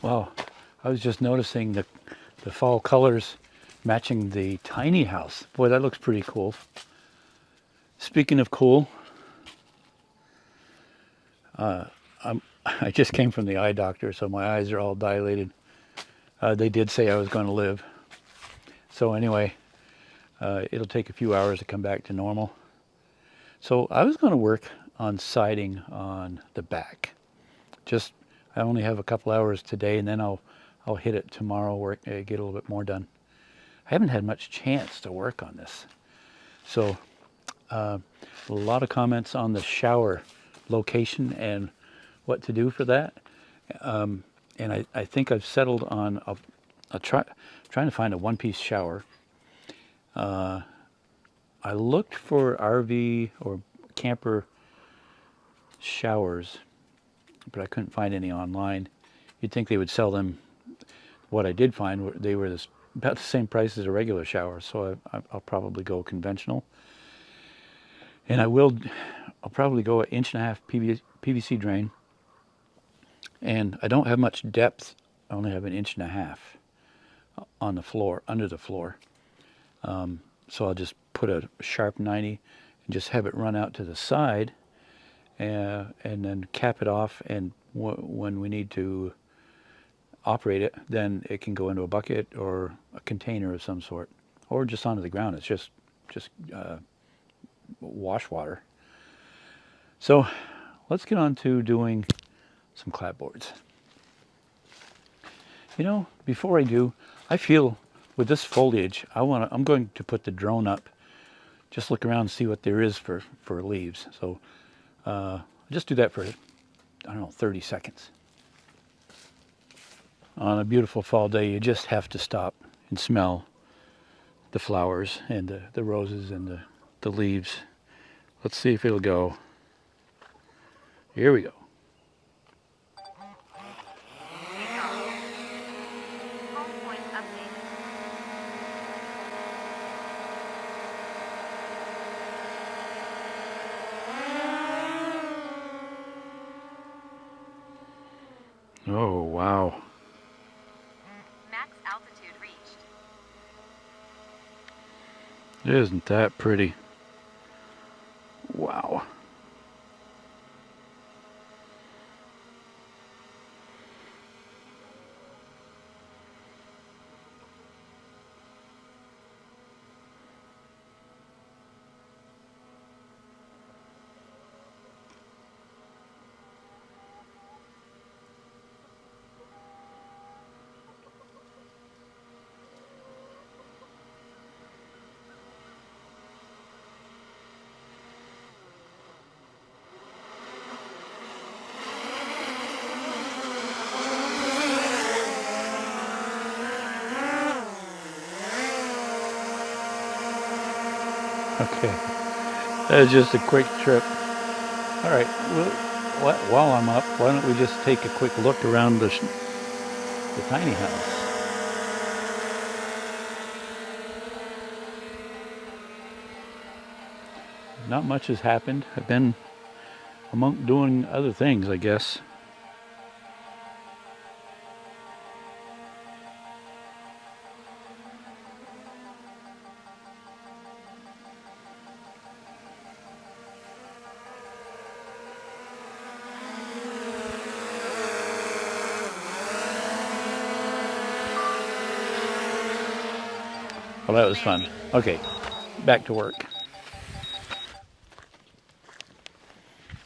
Wow, I was just noticing the fall colors matching the tiny house. Boy, that looks pretty cool. Speaking of cool, I just came from the eye doctor, so my eyes are all dilated. They did say I was going to live. So anyway, it'll take a few hours to come back to normal. So I was going to work on siding on the back. Just, I only have a couple hours today, and then I'll hit it tomorrow, get a little bit more done. I haven't had much chance to work on this. So a lot of comments on the shower location and what to do for that. And I think I've settled on trying to find a one-piece shower. I looked for RV or camper showers, but I couldn't find any online. You'd think they would sell them. What I did find, they were about the same price as a regular shower, so I'll probably go conventional. And I'll probably go 1.5 inch PVC drain. And I don't have much depth. I only have 1.5 inches on the floor, under the floor. So I'll just put a sharp 90 and just have it run out to the side, and then cap it off. And when we need to operate it, then it can go into a bucket or a container of some sort, or just onto the ground. It's just wash water. So let's get on to doing some clapboards. You know, before I do, I feel with this foliage, I'm going to put the drone up, just look around and see what there is for leaves. So just do that for, I don't know, 30 seconds. On a beautiful fall day, you just have to stop and smell the flowers and the roses and the leaves. Let's see if it'll go. Here we go. Oh, wow. Max altitude reached. Isn't that pretty? Wow. Okay, that's just a quick trip. All right, well, while I'm up, why don't we just take a quick look around the tiny house? Not much has happened. I've been among doing other things, I guess. Well, that was fun. Okay, back to work.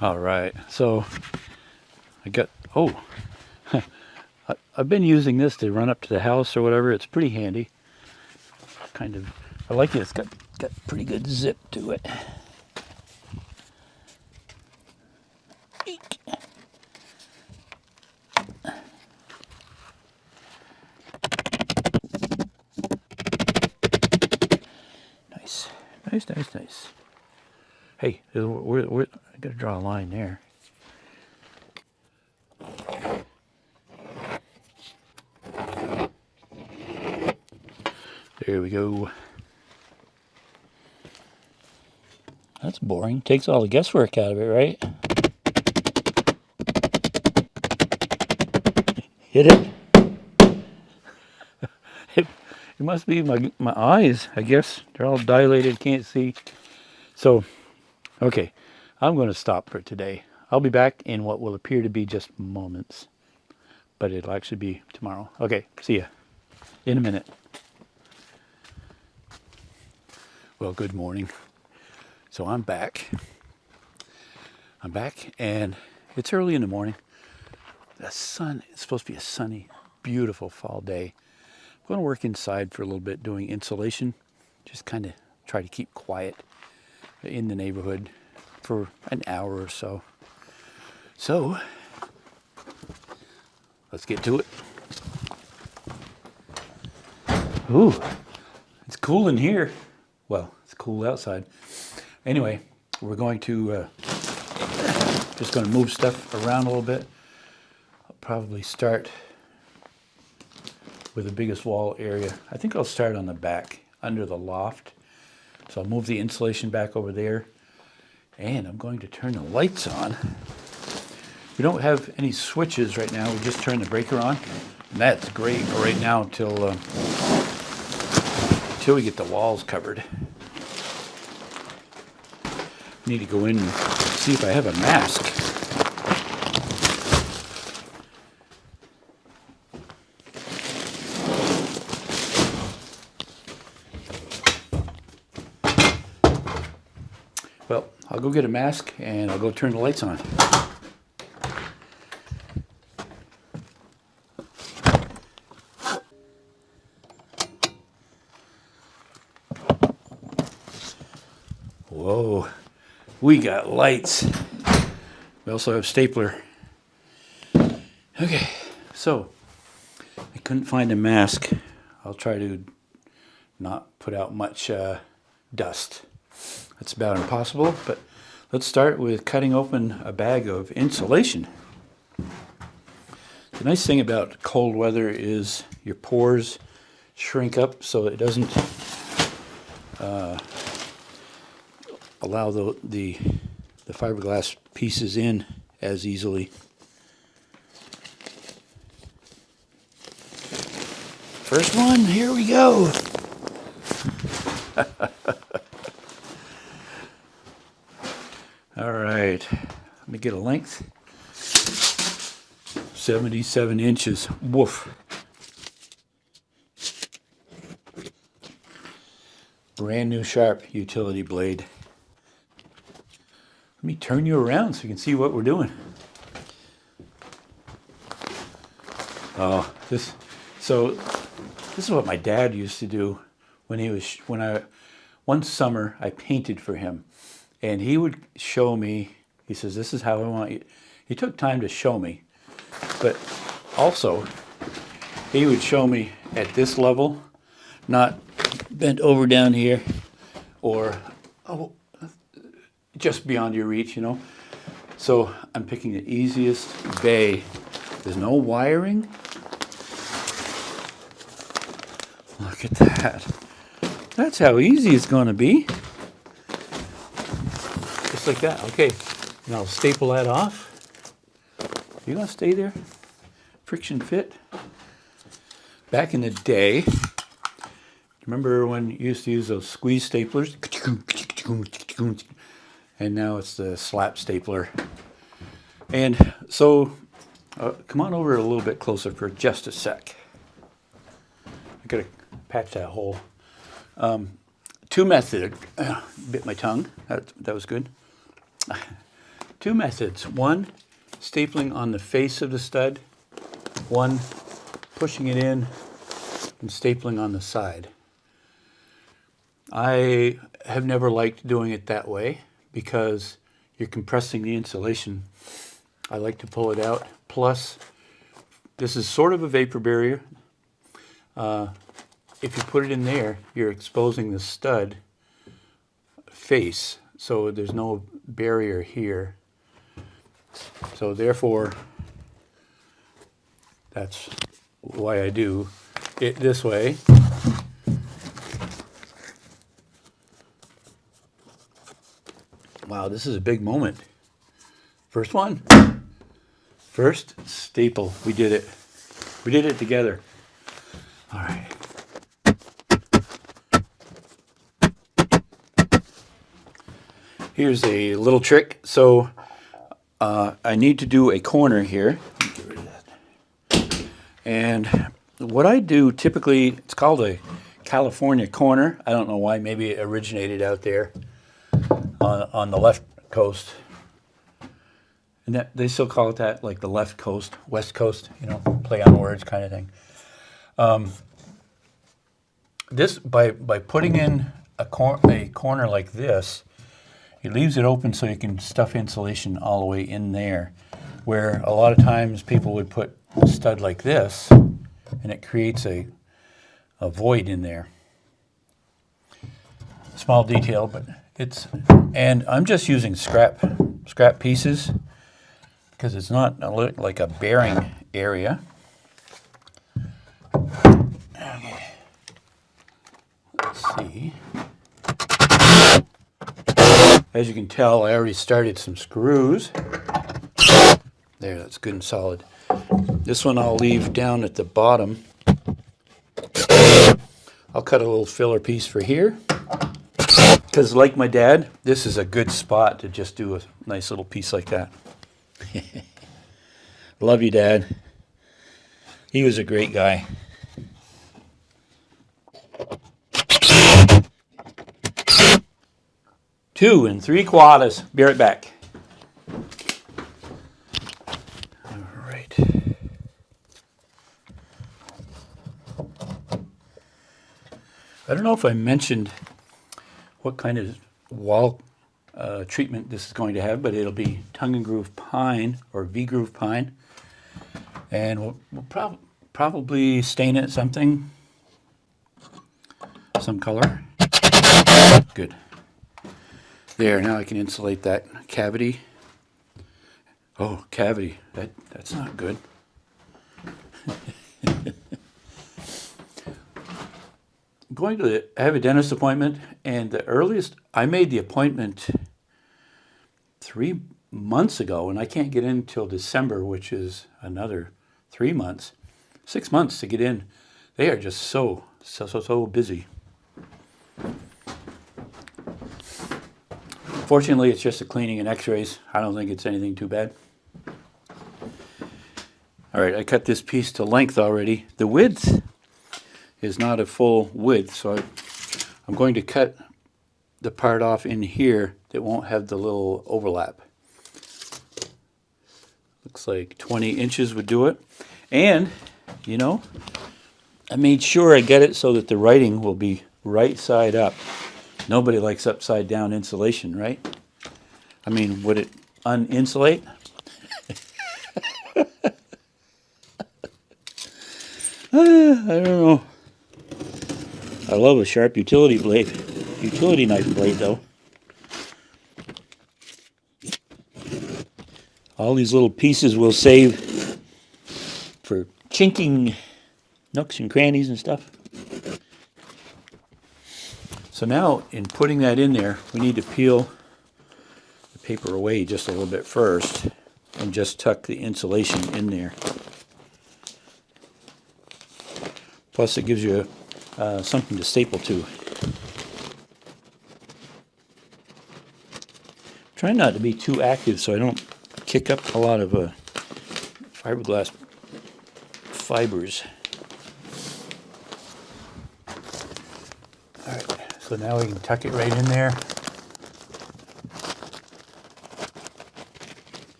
All right, so I got, I've been using this to run up to the house or whatever. It's pretty handy. Kind of, I like it. It's got pretty good zip to it. Eek. Nice. Hey, I gotta draw a line there. There we go. That's boring. Takes all the guesswork out of it, right? Hit it. It must be my eyes, I guess. They're all dilated, can't see. So, okay, I'm going to stop for today. I'll be back in what will appear to be just moments, but it'll actually be tomorrow. Okay, see ya in a minute. Well, good morning. So I'm back. And it's early in the morning. The sun, it's supposed to be a sunny, beautiful fall day. I'm going to work inside for a little bit doing insulation. Just kind of try to keep quiet in the neighborhood for an hour or so. So, let's get to it. Ooh, it's cool in here. Well, it's cool outside. Anyway, we're going to just going to move stuff around a little bit. I'll probably start with the biggest wall area. I think I'll start on the back under the loft. So I'll move the insulation back over there, and I'm going to turn the lights on. We don't have any switches right now. We just turn the breaker on, and that's great right now until we get the walls covered. I need to go in and see if I have a mask. Well, I'll go get a mask and I'll go turn the lights on. Whoa, we got lights. We also have stapler. Okay, so I couldn't find a mask. I'll try to not put out much dust. That's about impossible, but let's start with cutting open a bag of insulation. The nice thing about cold weather is your pores shrink up so it doesn't allow the fiberglass pieces in as easily. First one, here we go. All right, let me get a length. 77 inches. Woof. Brand new sharp utility blade. Let me turn you around so you can see what we're doing. Oh, this is what my dad used to do one summer I painted for him, and he would show me. He says, "This is how I want you." He took time to show me, but also he would show me at this level, not bent over down here, or just beyond your reach, you know. So I'm picking the easiest bay. There's no wiring. Look at that. That's how easy it's going to be. Just like that. Okay, now I'll staple that off. You going to stay there? Friction fit. Back in the day, remember when you used to use those squeeze staplers? And now it's the slap stapler. And so, come on over a little bit closer for just a sec. I gotta patch that hole. Two methods. Bit my tongue. That was good. Two methods. One, stapling on the face of the stud. One, pushing it in and stapling on the side. I have never liked doing it that way because you're compressing the insulation. I like to pull it out. Plus, this is sort of a vapor barrier. If you put it in there, you're exposing the stud face, so there's no barrier here. So therefore, that's why I do it this way. Wow, this is a big moment. First one. First staple. We did it. We did it together. All right. Here's a little trick. So I need to do a corner here. Get rid of that. And what I do typically, it's called a California corner. I don't know why. Maybe it originated out there on the left coast. And that, they still call it that, like the left coast, west coast, you know, play on words kind of thing. This by putting in a corner like this, it leaves it open so you can stuff insulation all the way in there. Where a lot of times people would put a stud like this, and it creates a void in there. Small detail, but it's, and I'm just using scrap pieces because it's not like a bearing area. Okay. Let's see. As you can tell, I already started some screws. There, that's good and solid. This one I'll leave down at the bottom. I'll cut a little filler piece for here. Because like my dad, this is a good spot to just do a nice little piece like that. Love you, Dad. He was a great guy. Two and 3/4. Be right back. All right. I don't know if I mentioned what kind of wall treatment this is going to have, but it'll be tongue and groove pine or V-groove pine. And we'll probably stain it something, some color. Good. There, now I can insulate that cavity. Oh, cavity, that's not good. I have a dentist appointment, and the earliest, I made the appointment 3 months ago, and I can't get in until December, which is another 3 months. 6 months to get in. They are just so busy. Fortunately, it's just a cleaning and x-rays. I don't think it's anything too bad. All right, I cut this piece to length already. The width is not a full width, so I'm going to cut the part off in here that won't have the little overlap. Looks like 20 inches would do it. And, you know, I made sure I get it so that the writing will be right side up. Nobody likes upside down insulation, right? I mean, would it uninsulate? I don't know. I love a sharp utility knife blade though. All these little pieces will save for chinking nooks and crannies and stuff. So now, in putting that in there, we need to peel the paper away just a little bit first and just tuck the insulation in there. Plus it gives you something to staple to. Try not to be too active so I don't kick up a lot of fiberglass fibers. All right, so now we can tuck it right in there.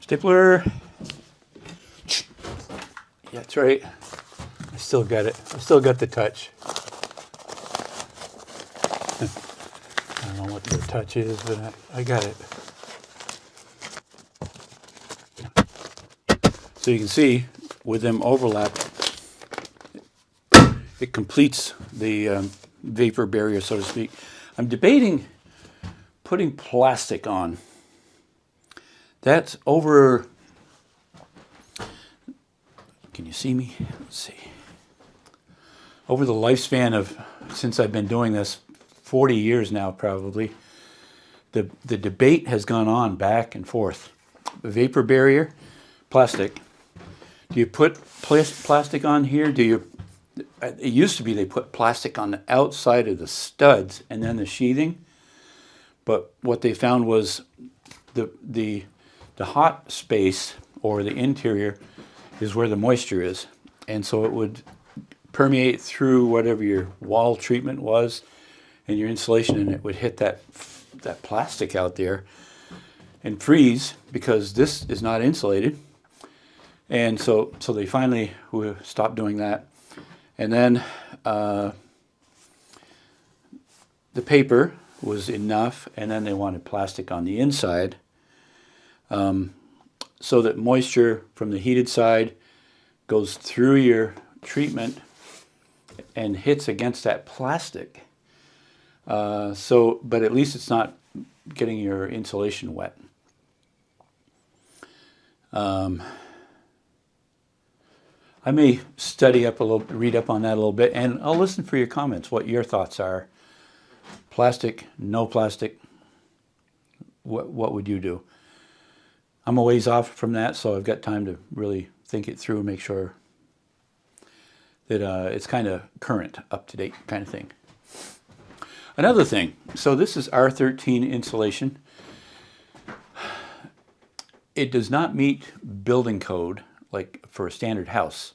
Stapler. Yeah, that's right. I still got it. I still got the touch. I don't know what the touch is, but I got it. So you can see with them overlap, it completes the vapor barrier, so to speak. I'm debating putting plastic on. That's over. Can you see me? Let's see. Over the lifespan of, since I've been doing this, 40 years now probably, the debate has gone on back and forth. The vapor barrier, plastic. Do you put plastic on here? it used to be they put plastic on the outside of the studs and then the sheathing. But what they found was the hot space or the interior is where the moisture is. And so it would permeate through whatever your wall treatment was and your insulation, and it would hit that plastic out there and freeze because this is not insulated. And so they finally stopped doing that. And then the paper was enough, and then they wanted plastic on the inside so that moisture from the heated side goes through your treatment and hits against that plastic. But at least it's not getting your insulation wet. I may study up a little, read up on that a little bit, and I'll listen for your comments, what your thoughts are. Plastic, no plastic, what would you do? I'm a ways off from that, so I've got time to really think it through and make sure that it's kind of current, up-to-date kind of thing. Another thing, so this is R13 insulation. It does not meet building code like for a standard house.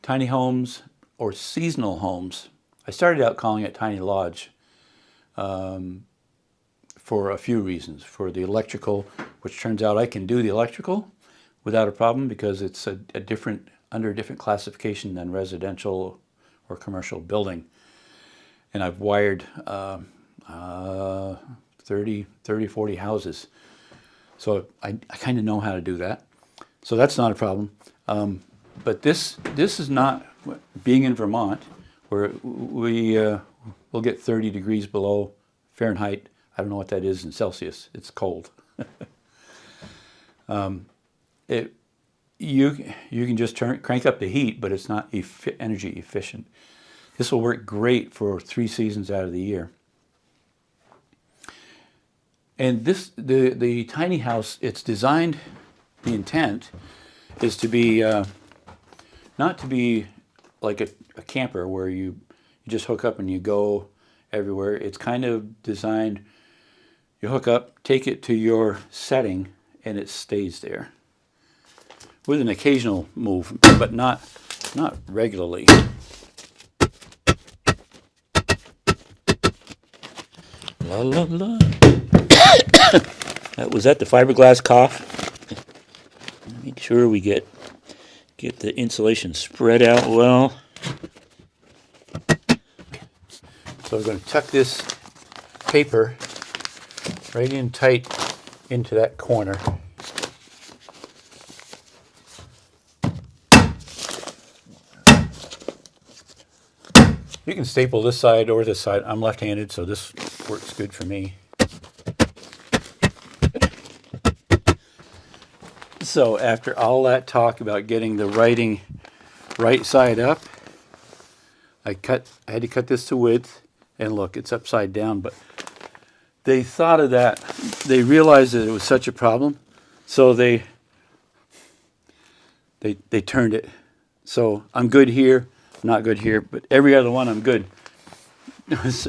Tiny homes or seasonal homes, I started out calling it tiny lodge for a few reasons. For the electrical, which turns out I can do the electrical without a problem because it's under a different classification than residential or commercial building. And I've wired 30, 40 houses. So I kind of know how to do that. So that's not a problem. But this is not, being in Vermont, where we'll get 30 degrees below Fahrenheit. I don't know what that is in Celsius. It's cold. You can just crank up the heat, but it's not energy efficient. This will work great for 3 seasons out of the year. And the tiny house, it's designed, the intent is to be, not to be like a camper where you just hook up and you go everywhere. It's kind of designed, you hook up, take it to your setting, and it stays there. With an occasional move, but not regularly. La la la. Was that the fiberglass cough? Make sure we get the insulation spread out well. So we're going to tuck this paper right in tight into that corner. You can staple this side or this side. I'm left-handed, so this works good for me. So after all that talk about getting the writing right side up, I had to cut this to width, and look, it's upside down, but they thought of that. They realized that it was such a problem, so they turned it. So I'm good here, not good here, but every other one I'm good. It's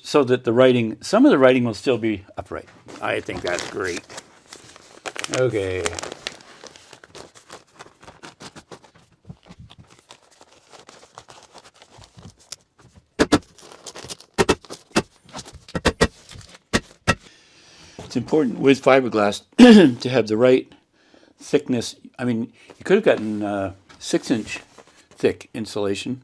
so that the writing, some of the writing will still be upright. I think that's great. Okay. It's important with fiberglass to have the right thickness. I mean, you could have gotten 6-inch thick insulation,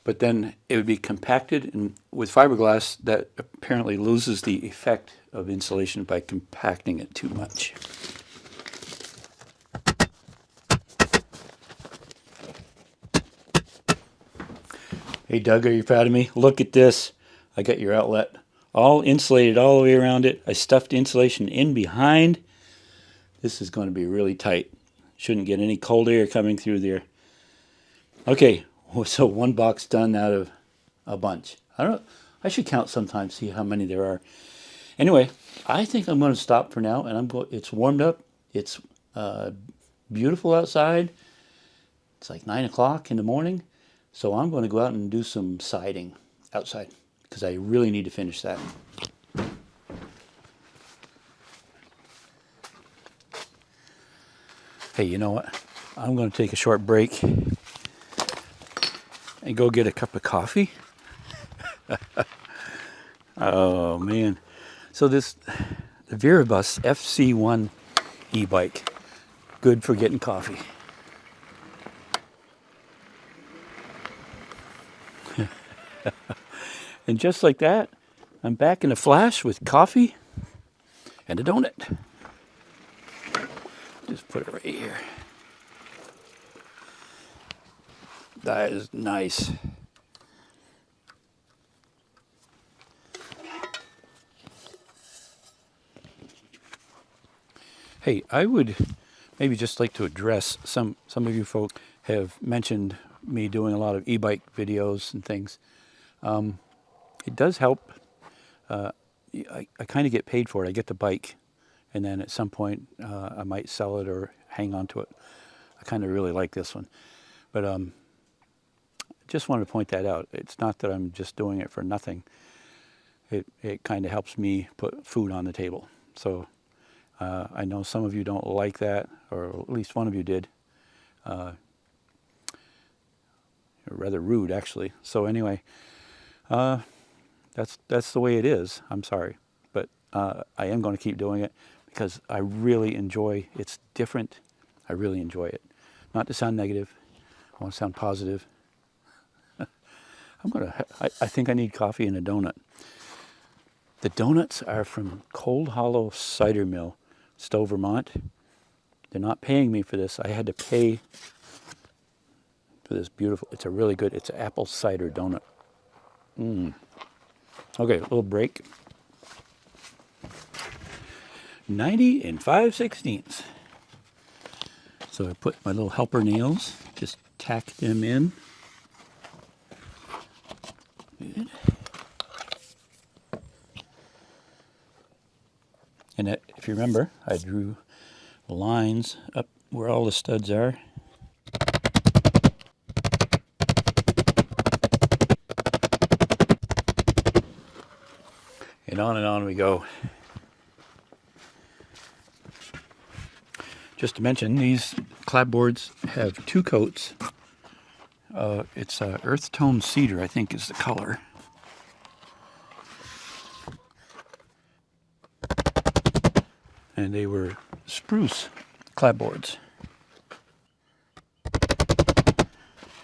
but then it would be compacted, and with fiberglass that apparently loses the effect of insulation by compacting it too much. Hey Doug, are you proud of me? Look at this. I got your outlet all insulated all the way around it. I stuffed insulation in behind. This is going to be really tight. Shouldn't get any cold air coming through there. Okay, so one box done out of a bunch. I should count sometime, see how many there are. Anyway, I think I'm going to stop for now, and it's warmed up. It's beautiful outside. It's like 9 o'clock in the morning. So I'm going to go out and do some siding outside because I really need to finish that. Hey, you know what? I'm going to take a short break and go get a cup of coffee. Oh man. So the Viribus FC1 e-bike, good for getting coffee. And just like that, I'm back in a flash with coffee and a donut. Just put it right here. That is nice. Hey, I would maybe just like to address some of you folk have mentioned me doing a lot of e-bike videos and things. It does help. I kind of get paid for it. I get the bike, and then at some point I might sell it or hang on to it. I kind of really like this one, but just wanted to point that out. It's not that I'm just doing it for nothing. It kind of helps me put food on the table. So I know some of you don't like that, or at least one of you did. Rather rude, actually. So anyway, that's the way it is. I'm sorry, but I am going to keep doing it because I really enjoy. It's different. I really enjoy it. Not to sound negative. I want to sound positive. I think I need coffee and a donut. The donuts are from Cold Hollow Cider Mill, Stowe, Vermont. They're not paying me for this. I had to pay for this beautiful, it's an apple cider donut. Okay, a little break. 90 and 5/16. So I put my little helper nails, just tack them in. Good. And if you remember, I drew lines up where all the studs are. And on we go. Just to mention, these clapboards have 2 coats. It's earth tone cedar, I think, is the color. And they were spruce clapboards.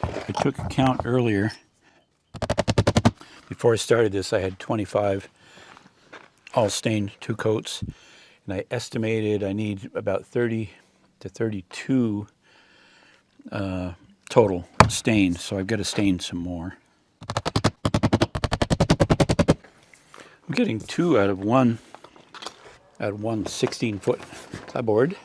I took a count earlier. Before I started this, I had 25 all stained 2 coats, and I estimated I need about 30 to 32 total stained, so I've got to stain some more. I'm getting 2 out of one 16-foot clapboard.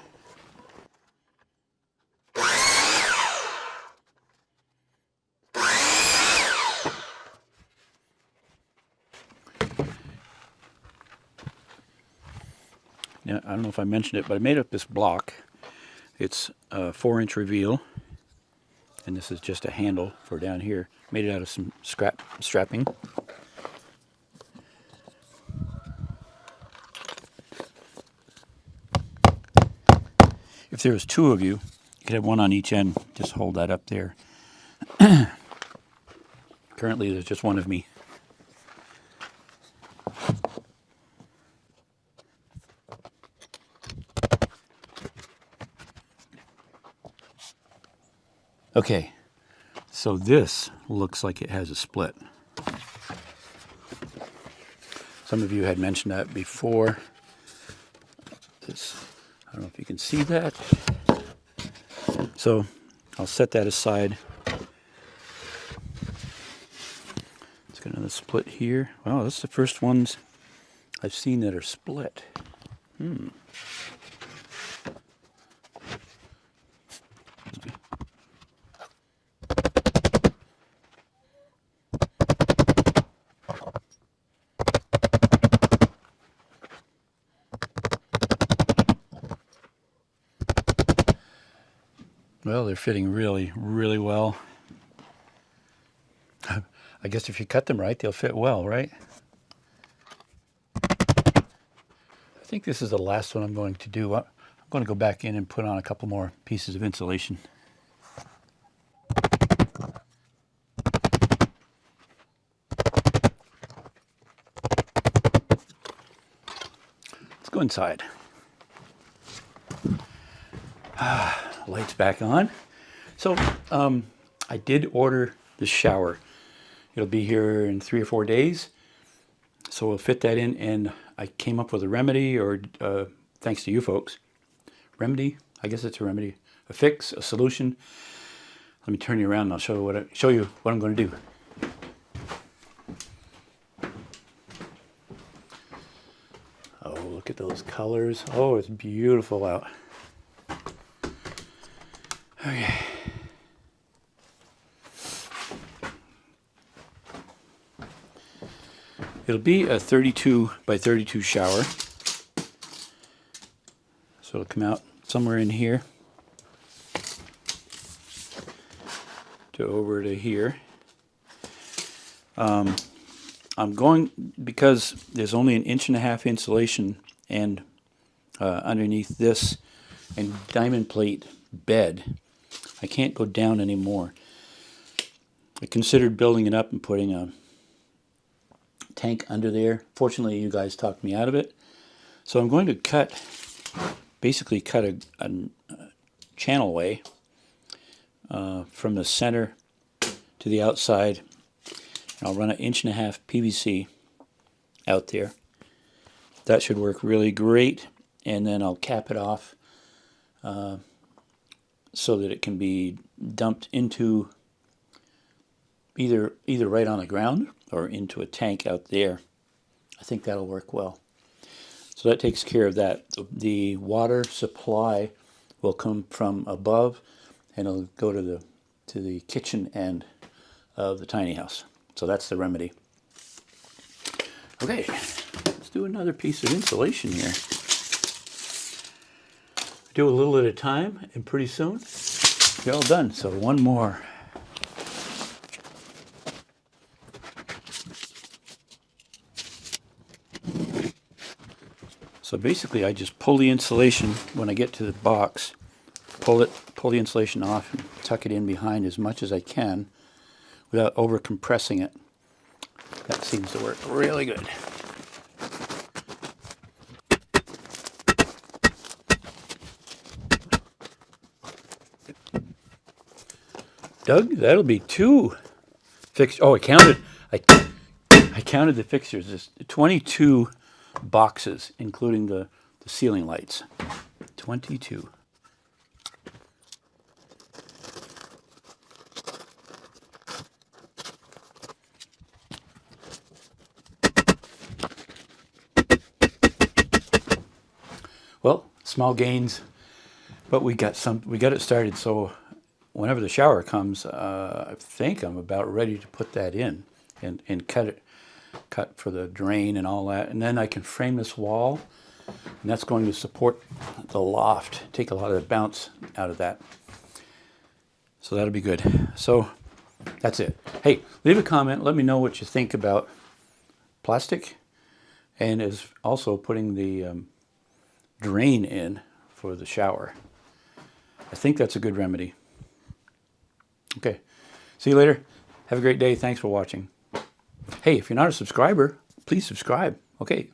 Now, I don't know if I mentioned it, but I made up this block. It's a 4-inch reveal, and this is just a handle for down here. Made it out of some strapping. If there was 2 of you, you could have 1 on each end. Just hold that up there. Currently, there's just 1 of me. Okay, so this looks like it has a split. Some of you had mentioned that before. I don't know if you can see that. So I'll set that aside. Let's get another split here. Wow, that's the first ones I've seen that are split. Well, they're fitting really, really well. I guess if you cut them right, they'll fit well, right? I think this is the last one I'm going to do. I'm going to go back in and put on a couple more pieces of insulation. Let's go inside. Lights back on. So I did order the shower. It'll be here in 3 or 4 days. So we'll fit that in, and I came up with a remedy, or thanks to you folks. Remedy, I guess it's a remedy. A fix, a solution. Let me turn you around and I'll show you what I'm going to do. Oh, look at those colors. Oh, it's beautiful out. Okay. It'll be a 32 by 32 shower. So it'll come out somewhere in here to over to here. I'm going, because there's only 1.5 inch insulation and underneath this and diamond plate bed, I can't go down anymore. I considered building it up and putting a tank under there. Fortunately, you guys talked me out of it. So I'm going to basically cut a channel way from the center to the outside. And I'll run 1.5 inch PVC out there. That should work really great. And then I'll cap it off so that it can be dumped into either right on the ground or into a tank out there. I think that'll work well. So that takes care of that. The water supply will come from above, and it'll go to the kitchen end of the tiny house. So that's the remedy. Okay, let's do another piece of insulation here. Do a little at a time, and pretty soon you're all done. So one more. So basically, I just pull the insulation when I get to the box, pull the insulation off, and tuck it in behind as much as I can without over compressing it. That seems to work really good. Doug, that'll be 2 fixtures. Oh, I counted the fixtures. There's 22 boxes, including the ceiling lights. 22. Well, small gains, but we got it started. So whenever the shower comes, I think I'm about ready to put that in and cut for the drain and all that. And then I can frame this wall, and that's going to support the loft, take a lot of the bounce out of that. So that'll be good. So that's it. Hey, leave a comment. Let me know what you think about plastic, and is also putting the drain in for the shower. I think that's a good remedy. Okay, see you later. Have a great day. Thanks for watching. Hey, if you're not a subscriber, please subscribe. Okay,